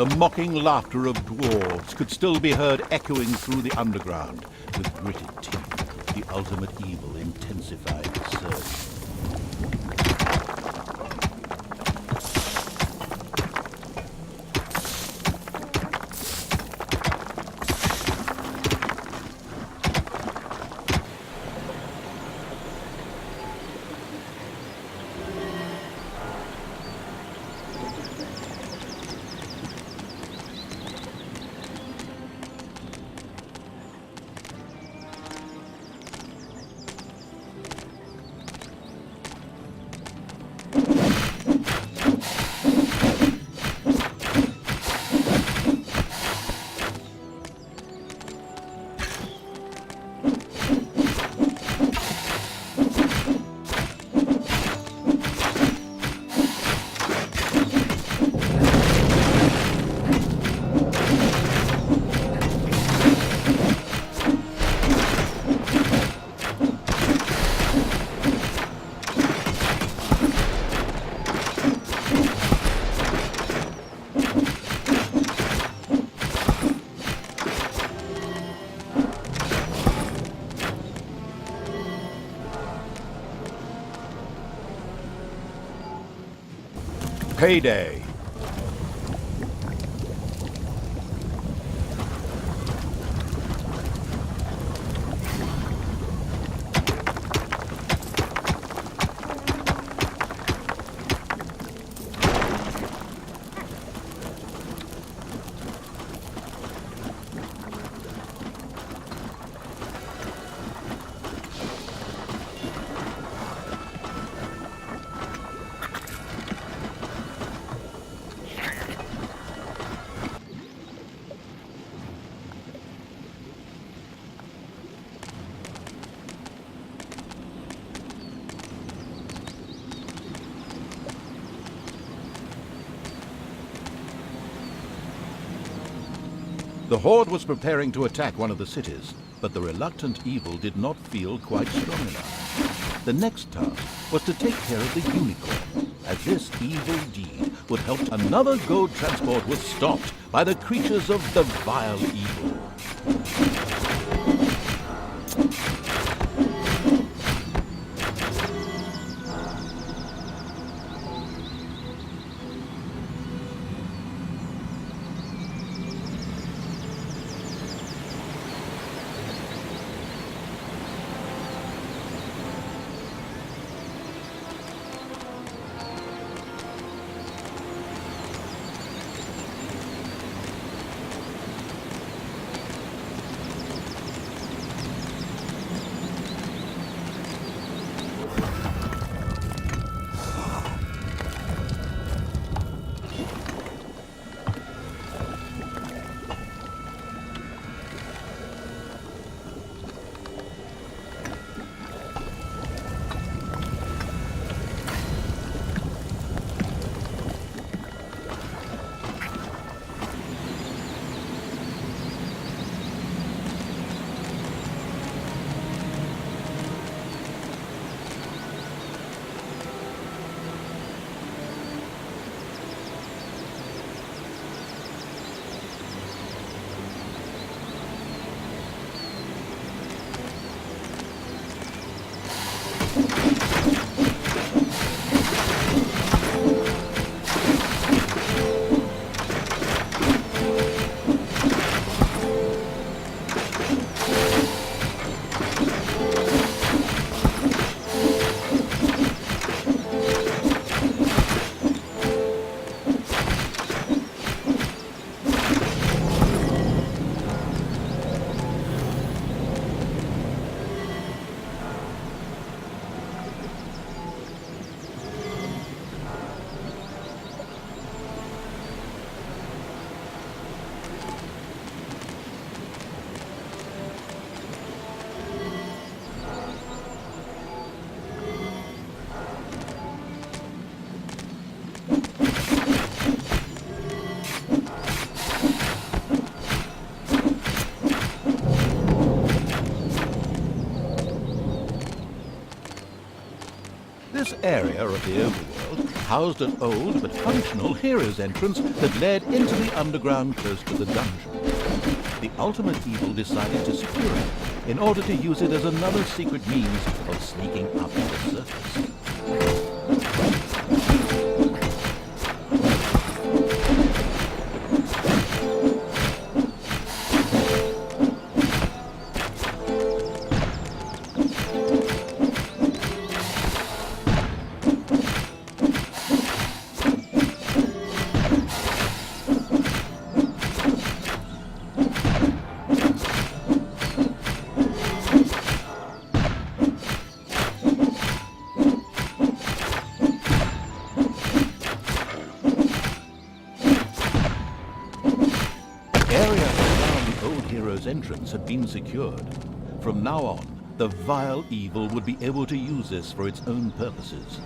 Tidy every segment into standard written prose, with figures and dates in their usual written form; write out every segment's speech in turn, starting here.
The mocking laughter of dwarves could still be heard echoing through the underground. With gritted teeth, the ultimate evil intensified its surge. Payday. The Horde was preparing to attack one of the cities, but the reluctant evil did not feel quite strong enough. The next task was to take care of the unicorn, as this evil deed would help. Another gold transport was stopped by the creatures of the vile evil. This area of the overworld housed an old but functional hero's entrance that led into the underground close to the dungeon. The ultimate evil decided to secure it in order to use it as another secret means of sneaking up to the surface. Entrance had been secured. From now on, the vile evil would be able to use this for its own purposes.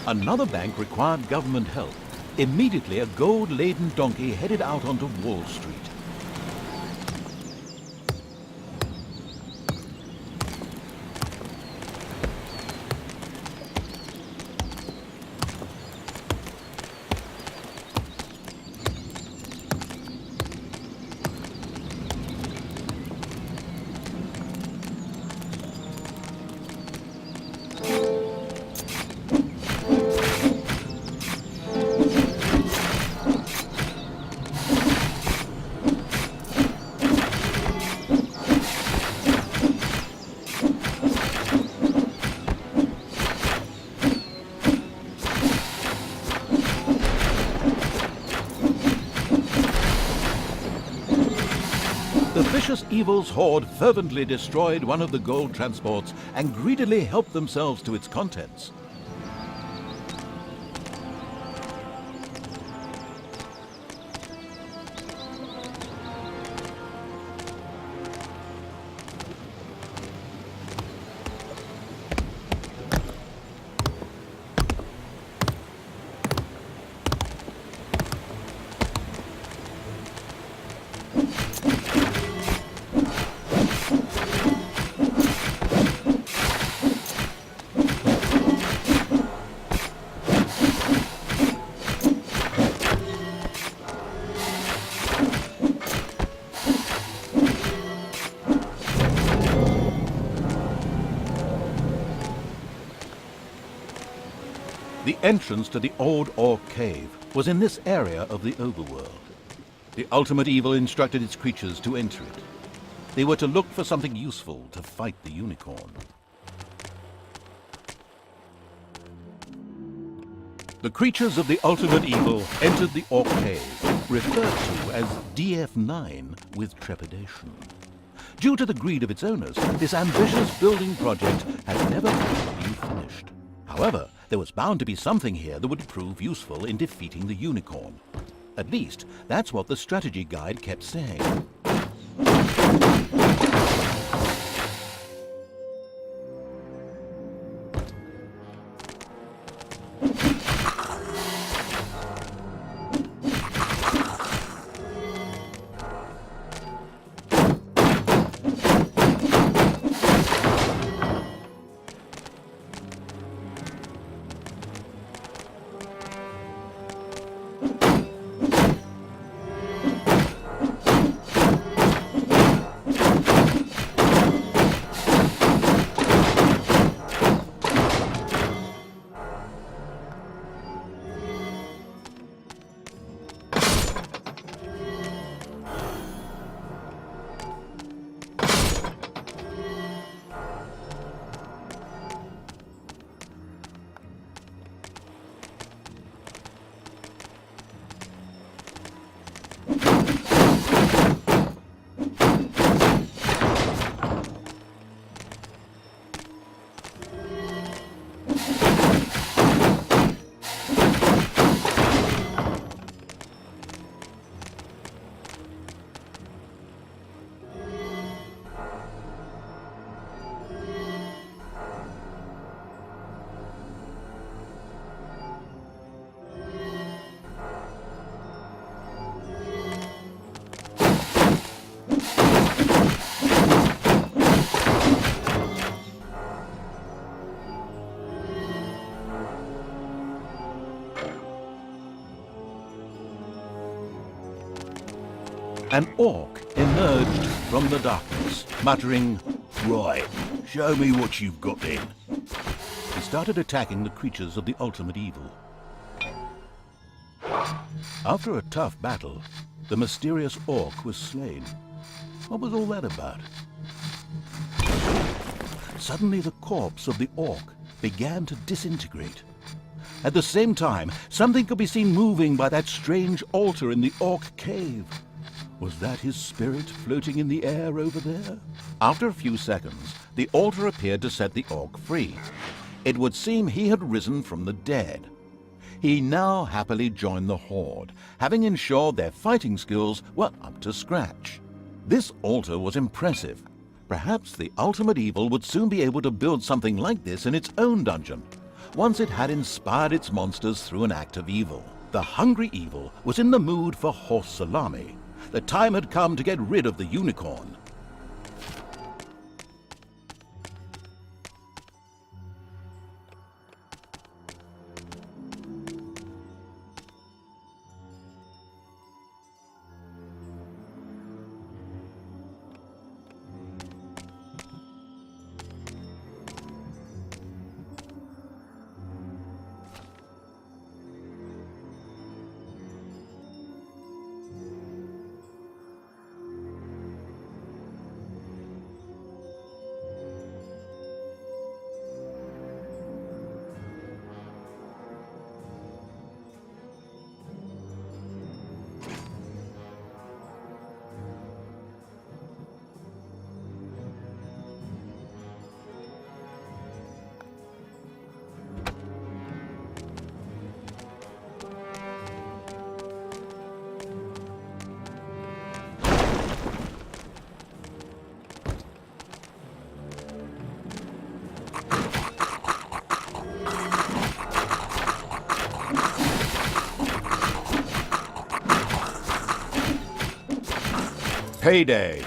Another bank required government help. Immediately, a gold-laden donkey headed out onto Wall Street. The vicious evil's horde fervently destroyed one of the gold transports and greedily helped themselves to its contents. The entrance to the Old Orc Cave was in this area of the overworld. The ultimate evil instructed its creatures to enter it. They were to look for something useful to fight the unicorn. The creatures of the ultimate evil entered the Orc Cave, referred to as DF9, with trepidation. Due to the greed of its owners, this ambitious building project had never been finished. However, there was bound to be something here that would prove useful in defeating the unicorn. At least, that's what the strategy guide kept saying. an orc emerged from the darkness, muttering, "Right, show me what you've got then." He started attacking the creatures of the ultimate evil. After a tough battle, the mysterious orc was slain. What was all that about? Suddenly the corpse of the orc began to disintegrate. At the same time, something could be seen moving by that strange altar in the orc cave. Was that his spirit floating in the air over there? After a few seconds, the altar appeared to set the orc free. It would seem he had risen from the dead. He now happily joined the horde, having ensured their fighting skills were up to scratch. This altar was impressive. Perhaps the ultimate evil would soon be able to build something like this in its own dungeon, once it had inspired its monsters through an act of evil. The hungry evil was in the mood for horse salami. The time had come to get rid of the unicorn. Payday.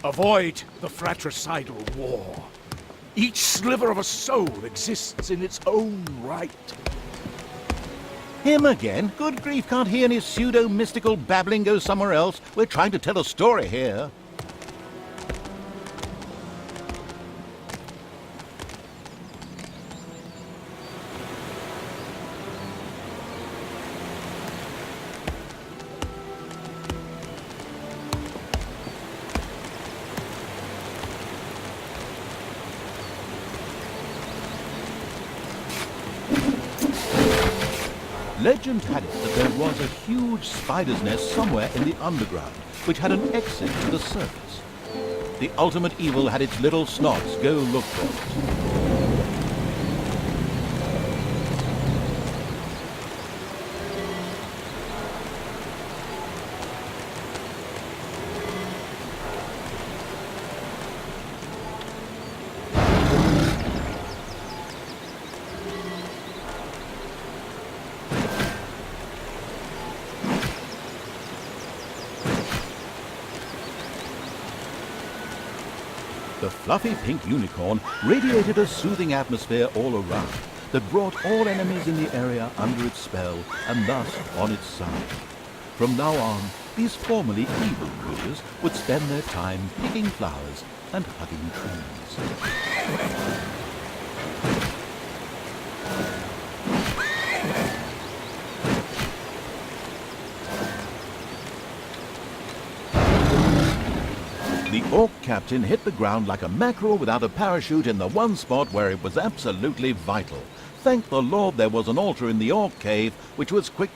Avoid the fratricidal war. Each sliver of a soul exists in its own right. Him again? Good grief, can't he and his pseudo-mystical babbling go somewhere else? We're trying to tell a story here. Legend had it that there was a huge spider's nest somewhere in the underground, which had an exit to the surface. The ultimate evil had its little snots go look for it. The fluffy pink unicorn radiated a soothing atmosphere all around that brought all enemies in the area under its spell and thus on its side. From now on, these formerly evil creatures would spend their time picking flowers and hugging trees. The Orc captain hit the ground like a mackerel without a parachute in the one spot where it was absolutely vital. Thank the Lord there was an altar in the Orc cave, which was quick